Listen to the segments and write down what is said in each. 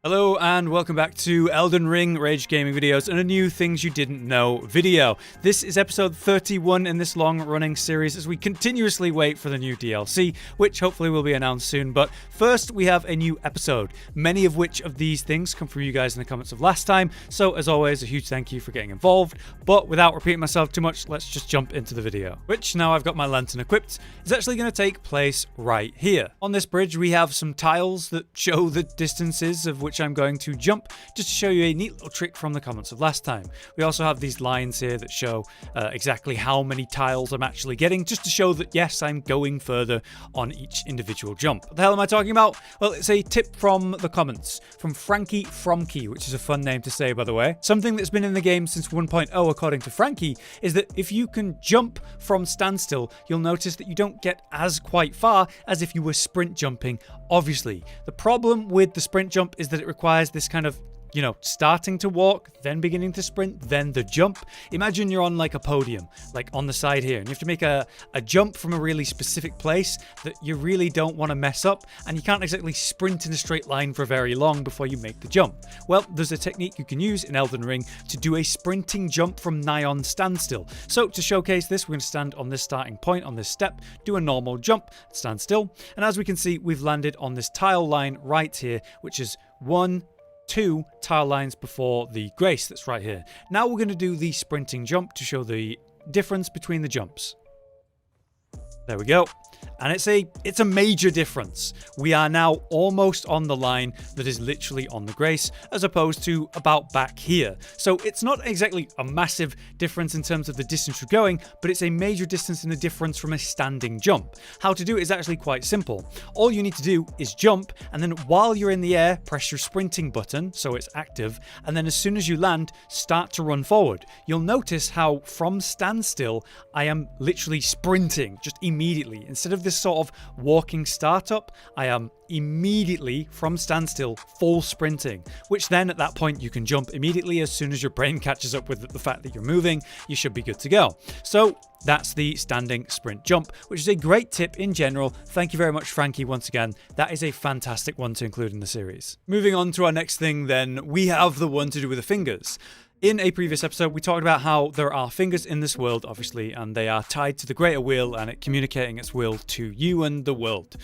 Hello and welcome back to Elden Ring, RageGamingVideos, and a new Things You Didn't Know video. This is episode 31 in this long-running series as we continuously wait for the new DLC, which hopefully will be announced soon. But first, we have a new episode, many of which of these things come from you guys in the comments of last time. So as always, a huge thank you for getting involved. But without repeating myself too much, let's just jump into the video, which now I've got my lantern equipped, is actually going to take place right here. On this bridge, we have some tiles that show the distances of which I'm going to jump, just to show you a neat little trick from the comments of last time. We also have these lines here that show exactly how many tiles I'm actually getting, just to show that yes, I'm going further on each individual jump. What the hell am I talking about? Well, it's a tip from the comments, from Frankie Fromkey, which is a fun name to say, by the way. Something that's been in the game since 1.0, according to Frankie, is that if you can jump from standstill, you'll notice that you don't get as quite far as if you were sprint jumping, obviously. The problem with the sprint jump is that it requires this kind of, starting to walk, then beginning to sprint, then the jump. Imagine you're on like a podium, like on the side here, and you have to make a jump from a really specific place that you really don't want to mess up, and you can't exactly sprint in a straight line for very long before you make the jump. Well, there's a technique you can use in Elden Ring to do a sprinting jump from nigh on standstill. So to showcase this, we're going to stand on this starting point, on this step, do a normal jump, stand still, and as we can see, we've landed on this tile line right here, which is 2 tile lines before the grace that's right here. Now we're going to do the sprinting jump to show the difference between the jumps. There we go. And it's a major difference. We are now almost on the line that is literally on the grace, as opposed to about back here. So it's not exactly a massive difference in terms of the distance you're going, but it's a major distance in the difference from a standing jump. How to do it is actually quite simple. All you need to do is jump, and then while you're in the air, press your sprinting button, so it's active, and then as soon as you land, start to run forward. You'll notice how from standstill, I am literally sprinting just immediately. Instead of this sort of walking startup, I am immediately from standstill full sprinting, which then at that point you can jump immediately. As soon as your brain catches up with the fact that you're moving, you should be good to go. So that's the standing sprint jump, which is a great tip in general. Thank you very much, Frankie, once again. That is a fantastic one to include in the series. Moving on to our next thing then, we have the one to do with the fingers. In a previous episode, we talked about how there are fingers in this world, obviously, and they are tied to the greater will and it communicating its will to you and the world.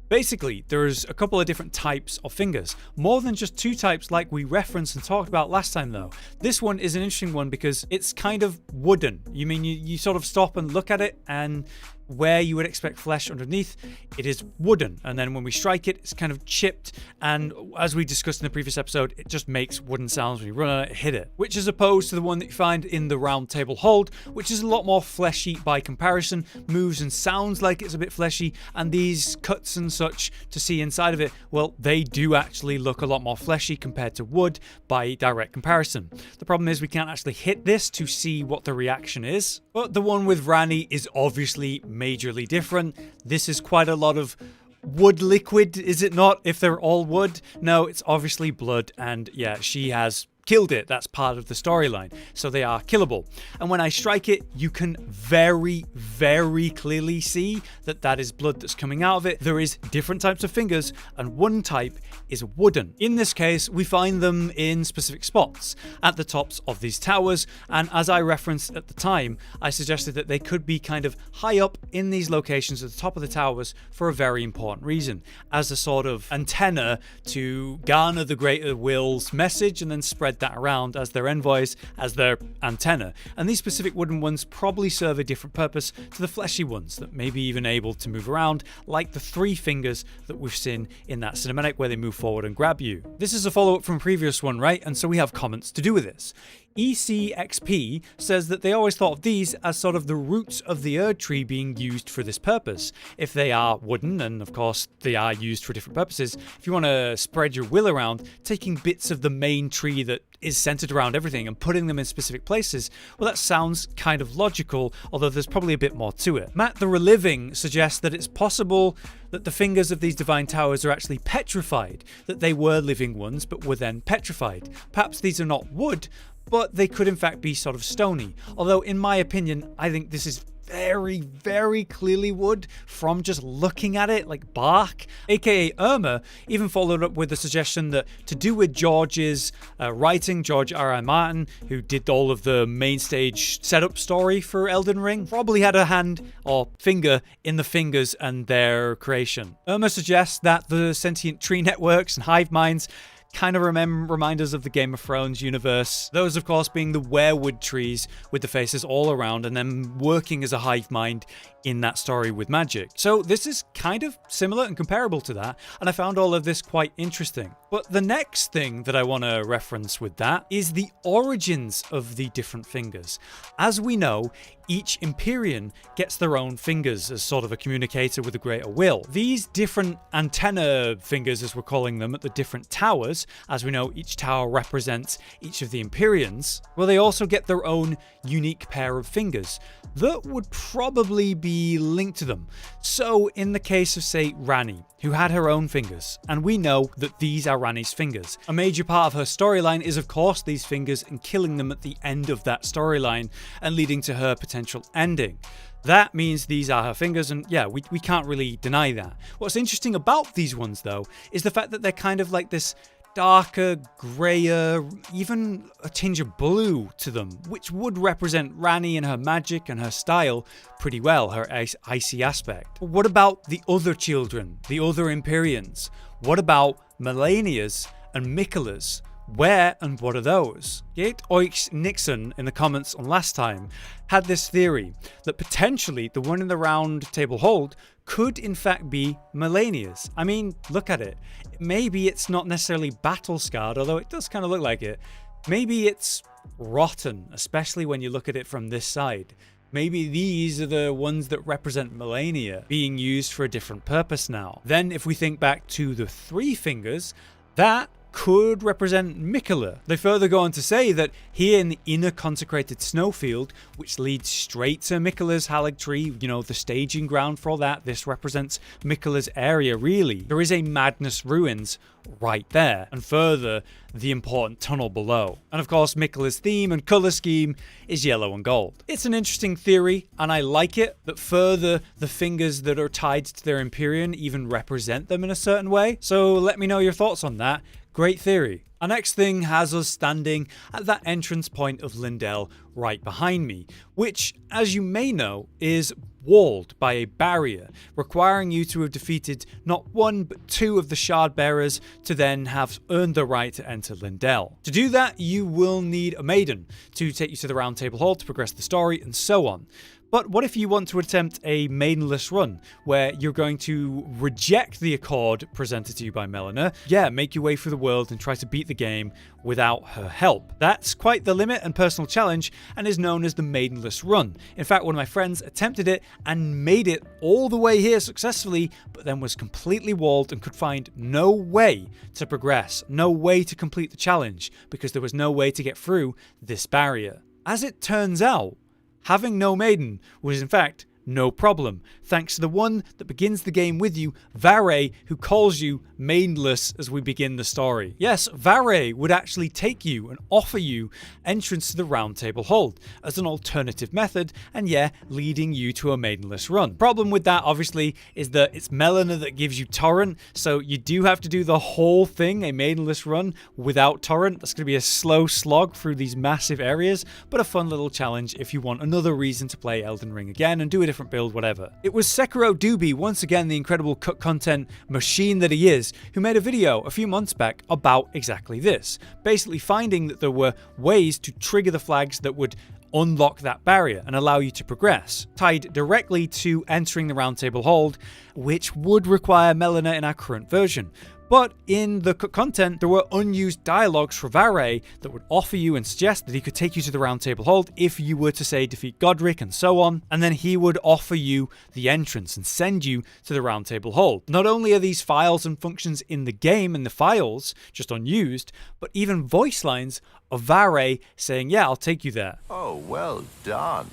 Basically, there's a couple of different types of fingers. More than just 2 types like we referenced and talked about last time though. This one is an interesting one because it's kind of wooden. You sort of stop and look at it, and where you would expect flesh underneath, it is wooden, and then when we strike it, it's kind of chipped, and as we discussed in the previous episode, it just makes wooden sounds when you run on it, hit it, which is opposed to the one that you find in the round table hold, which is a lot more fleshy by comparison, moves and sounds like it's a bit fleshy, and these cuts and such to see inside of it, well, they do actually look a lot more fleshy compared to wood by direct comparison. The problem is we can't actually hit this to see what the reaction is, but the one with Rani is obviously majorly different. This is quite a lot of wood liquid, is it not? If they're all wood? No, it's obviously blood, and yeah, she has killed it. That's part of the storyline. So they are killable. And when I strike it, you can very, very clearly see that that is blood that's coming out of it. There is different types of fingers, and one type is wooden. In this case, we find them in specific spots at the tops of these towers. And as I referenced at the time, I suggested that they could be kind of high up in these locations at the top of the towers for a very important reason, as a sort of antenna to garner the greater will's message and then spread that around as their envoys, as their antenna. And these specific wooden ones probably serve a different purpose to the fleshy ones that may be even able to move around, like the 3 fingers that we've seen in that cinematic where they move forward and grab you. This is a follow-up from a previous one, right? And so we have comments to do with this. ECXP says that they always thought of these as sort of the roots of the Erd tree being used for this purpose. If they are wooden, and of course they are used for different purposes, if you want to spread your will around, taking bits of the main tree that is centered around everything and putting them in specific places, well, that sounds kind of logical, although there's probably a bit more to it. Matt the Reliving suggests that it's possible that the fingers of these divine towers are actually petrified, that they were living ones but were then petrified. Perhaps these are not wood, but they could in fact be sort of stony. Although in my opinion, I think this is very clearly would from just looking at it, like bark. AKA Irma even followed up with the suggestion that to do with George's writing, George R.R. Martin, who did all of the main stage setup story for Elden Ring, probably had a hand or finger in the fingers and their creation. Irma suggests that the sentient tree networks and hive minds kind of remind us of the Game of Thrones universe. Those, of course, being the werewood trees with the faces all around and then working as a hive mind in that story with magic. So this is kind of similar and comparable to that, and I found all of this quite interesting. But the next thing that I want to reference with that is the origins of the different fingers. As we know, each Empyrean gets their own fingers as sort of a communicator with a greater will. These different antenna fingers, as we're calling them, at the different towers, as we know each tower represents each of the Empyreans, well, they also get their own unique pair of fingers that would probably be linked to them. So in the case of, say, Ranni, who had her own fingers, and we know that these are Ranni's fingers. A major part of her storyline is, of course, these fingers and killing them at the end of that storyline and leading to her potential ending. That means these are her fingers, and yeah, we can't really deny that. What's interesting about these ones, though, is the fact that they're kind of like this darker, grayer, even a tinge of blue to them, which would represent Ranni and her magic and her style pretty well, her icy aspect. But what about the other children, the other Empyreans? What about Malenia's and Miquella's? Where and what are those? Gate Oix Nixon in the comments on last time had this theory that potentially the one in the round table hold could in fact be Malenia's. I mean, look at it. Maybe it's not necessarily battle scarred, although it does kind of look like it. Maybe it's rotten, especially when you look at it from this side. Maybe these are the ones that represent Malenia being used for a different purpose now. Then if we think back to the three fingers, that could represent Miquella. They further go on to say that here in the inner consecrated snowfield, which leads straight to Miquella's Halig Tree, you know, the staging ground for all that, this represents Miquella's area really. There is a Madness Ruins right there, and further, the important tunnel below. And of course, Miquella's theme and color scheme is yellow and gold. It's an interesting theory, and I like it, that further, the fingers that are tied to their Empyrean even represent them in a certain way. So let me know your thoughts on that. Great theory. Our next thing has us standing at that entrance point of Lindell right behind me, which, as you may know, is walled by a barrier, requiring you to have defeated not one but two of the shard bearers to then have earned the right to enter Lindell. To do that, you will need a maiden to take you to the round table hall to progress the story and so on. But what if you want to attempt a Maidenless run, where you're going to reject the accord presented to you by Melina, make your way through the world and try to beat the game without her help? That's quite the limit and personal challenge, and is known as the Maidenless run. In fact, one of my friends attempted it and made it all the way here successfully, but then was completely walled and could find no way to progress, no way to complete the challenge, because there was no way to get through this barrier. As it turns out, having no maiden was in fact no problem, thanks to the one that begins the game with you, Varre, who calls you Maidenless as we begin the story. Yes, Varre would actually take you and offer you entrance to the round table hold as an alternative method, and leading you to a Maidenless run. Problem with that, obviously, is that it's Melina that gives you Torrent, so you do have to do the whole thing, a Maidenless run, without Torrent. That's going to be a slow slog through these massive areas, but a fun little challenge if you want another reason to play Elden Ring again and do a different build, whatever. It was Sekiro Doobie, once again the incredible cut content machine that he is, who made a video a few months back about exactly this, basically finding that there were ways to trigger the flags that would unlock that barrier and allow you to progress, tied directly to entering the round table hold, which would require Melina in our current version. But in the content, there were unused dialogues for Varre that would offer you and suggest that he could take you to the round table hold if you were to, say, defeat Godric and so on, and then he would offer you the entrance and send you to the round table hold. Not only are these files and functions in the game and the files just unused, but even voice lines of Varre saying, I'll take you there. Oh, well done.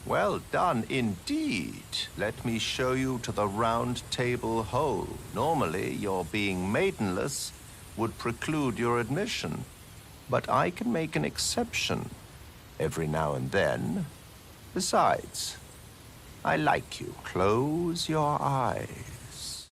Well done indeed. Let me show you to the round table hole. Normally, your being maidenless would preclude your admission, but I can make an exception every now and then. Besides, I like you. Close your eyes.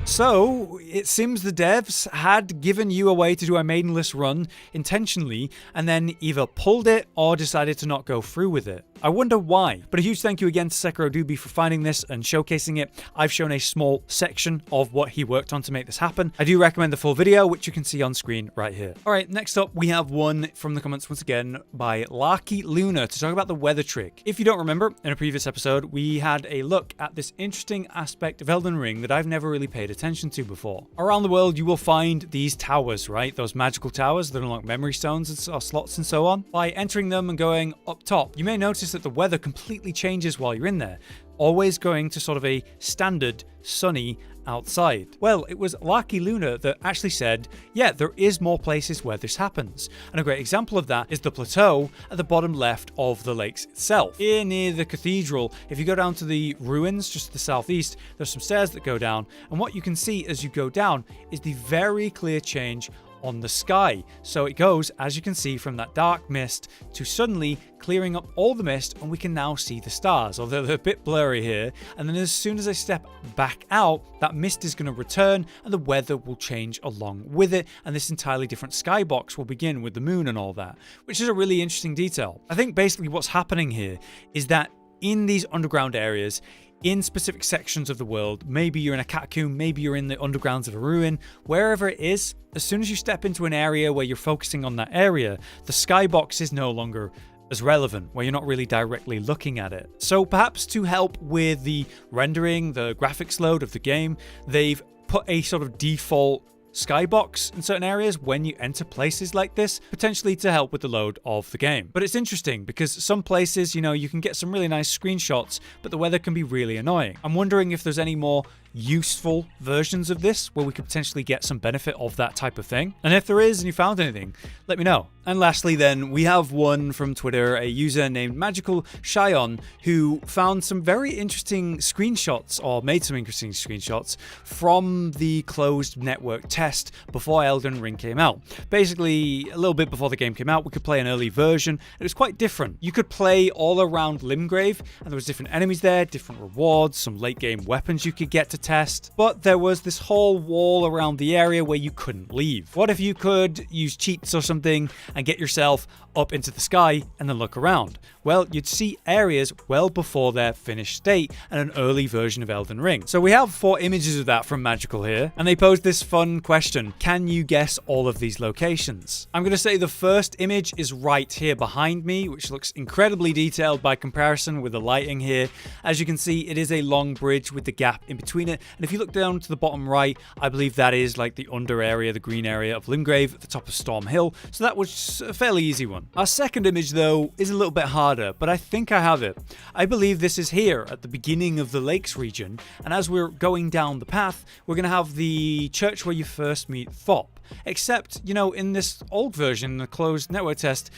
So, it seems the devs had given you a way to do a Maidenless run intentionally, and then either pulled it or decided to not go through with it. I wonder why, but a huge thank you again to Sekiro Doobie for finding this and showcasing it. I've shown a small section of what he worked on to make this happen. I do recommend the full video, which you can see on screen right here. Alright, next up we have one from the comments once again by Larky Luna to talk about the weather trick. If you don't remember, in a previous episode we had a look at this interesting aspect of Elden Ring that I've never really paid attention to before. Around the world you will find these towers, right? Those magical towers that unlock memory stones or slots and so on. By entering them and going up top, you may notice that the weather completely changes while you're in there, always going to sort of a standard sunny outside. Well, it was Larky Luna that actually said, yeah, there is more places where this happens. And a great example of that is the plateau at the bottom left of the lakes itself. Here near the cathedral, if you go down to the ruins just to the southeast, there's some stairs that go down. And what you can see as you go down is the very clear change on the sky. So it goes, as you can see, from that dark mist to suddenly clearing up all the mist, and we can now see the stars, although they're a bit blurry here. And then as soon as I step back out, that mist is going to return and the weather will change along with it, and this entirely different skybox will begin with the moon and all that, which is a really interesting detail. I think basically what's happening here is that in these underground areas, in specific sections of the world, maybe you're in a catacomb, maybe you're in the undergrounds of a ruin, wherever it is, as soon as you step into an area where you're focusing on that area, the skybox is no longer as relevant, where you're not really directly looking at it. So perhaps to help with the rendering, the graphics load of the game, they've put a sort of default skybox in certain areas when you enter places like this, potentially to help with the load of the game. But it's interesting because some places, you know, you can get some really nice screenshots, but the weather can be really annoying. I'm wondering if there's any more useful versions of this where we could potentially get some benefit of that type of thing. And if there is and you found anything, let me know. And lastly then, we have one from Twitter, a user named Magical Shion, who found some very interesting screenshots, or made some interesting screenshots, from the closed network test before Elden Ring came out. Basically, a little bit before the game came out, we could play an early version. It was quite different. You could play all around Limgrave, and there was different enemies there, different rewards, some late game weapons you could get to test, but there was this whole wall around the area where you couldn't leave. What if you could use cheats or something and get yourself up into the sky and then look around? Well, you'd see areas well before their finished state and an early version of Elden Ring. So we have 4 images of that from Magical here, and they posed this fun question: can you guess all of these locations? I'm going to say the first image is right here behind me, which looks incredibly detailed by comparison with the lighting here. As you can see, it is a long bridge with the gap in between it, and if you look down to the bottom right, I believe that is like the under area, the green area of Limgrave at the top of Storm Hill, so that was a fairly easy one. Our second image though is a little bit harder, but I think I have it. I believe this is here at the beginning of the lakes region, and as we're going down the path, we're going to have the church where you first meet Thop. Except, you know, in this old version, the closed network test,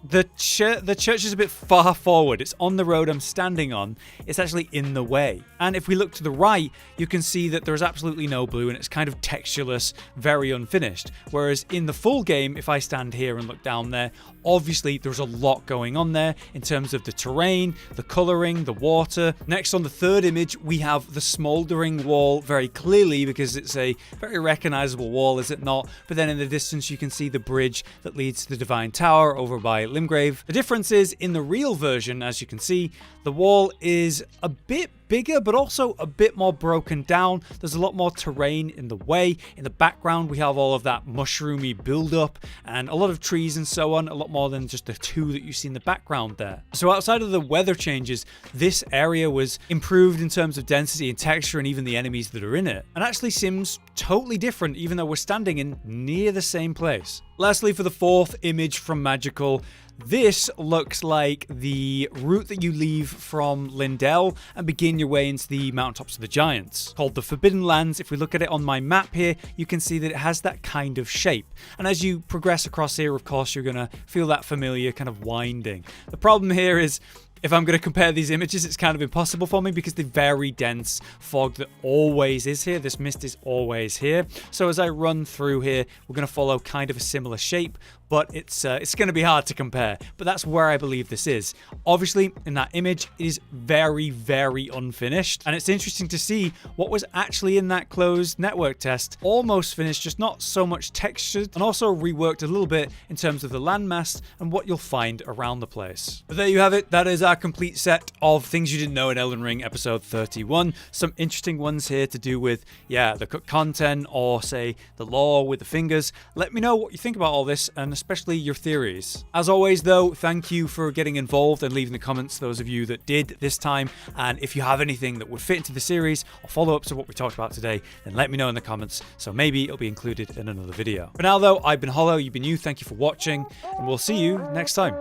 the church is a bit far forward. It's on the road I'm standing on. It's actually in the way. And if we look to the right, you can see that there's absolutely no blue and it's kind of textureless, very unfinished. Whereas in the full game, if I stand here and look down there, obviously there's a lot going on there in terms of the terrain, the coloring, the water. Next, on the third image, we have the smoldering wall very clearly because it's a very recognizable wall, is it not? But then in the distance, you can see the bridge that leads to the Divine Tower over by Limgrave. The difference is, in the real version, as you can see, the wall is a bit bigger, but also a bit more broken down. There's a lot more terrain in the way. In the background, we have all of that mushroomy build-up and a lot of trees and so on, a lot more than just the 2 that you see in the background there. So outside of the weather changes, this area was improved in terms of density and texture and even the enemies that are in it, and actually seems totally different even though we're standing in near the same place. Lastly, for the fourth image from Magical, this looks like the route that you leave from Lindell and begin your way into the mountaintops of the Giants, called the Forbidden Lands. If we look at it on my map here, you can see that it has that kind of shape. And as you progress across here, of course, you're going to feel that familiar kind of winding. The problem here is, if I'm going to compare these images, it's kind of impossible for me because the very dense fog that always is here, this mist is always here. So as I run through here, we're going to follow kind of a similar shape, but it's going to be hard to compare. But that's where I believe this is. Obviously, in that image, it is very, very unfinished, and it's interesting to see what was actually in that closed network test. Almost finished, just not so much textured, and also reworked a little bit in terms of the landmass and what you'll find around the place. But there you have it. That is our complete set of things you didn't know in Elden Ring episode 31. Some interesting ones here to do with, yeah, the content or say the lore with the fingers. Let me know what you think about all this and especially your theories. As always though, thank you for getting involved and leaving the comments, those of you that did this time. And if you have anything that would fit into the series or follow up to what we talked about today, then let me know in the comments, so maybe it'll be included in another video. For now though, I've been Hollow, you've been you, thank you for watching, and we'll see you next time.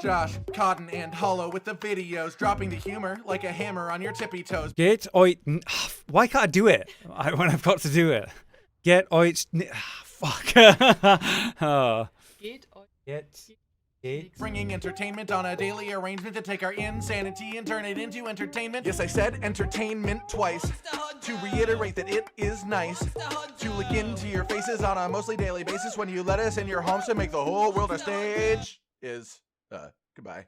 Josh, Cotton, and Hollow with the videos, dropping the humor like a hammer on your tippy toes. Get oit. Why can't I do it when I've got to do it? Get oit. Fuck. Oh. Get. Bringing entertainment on a daily arrangement to take our insanity and turn it into entertainment. Yes, I said entertainment twice. To reiterate that it is nice to look into your faces on a mostly daily basis when you let us in your homes to make the whole world a stage. Goodbye.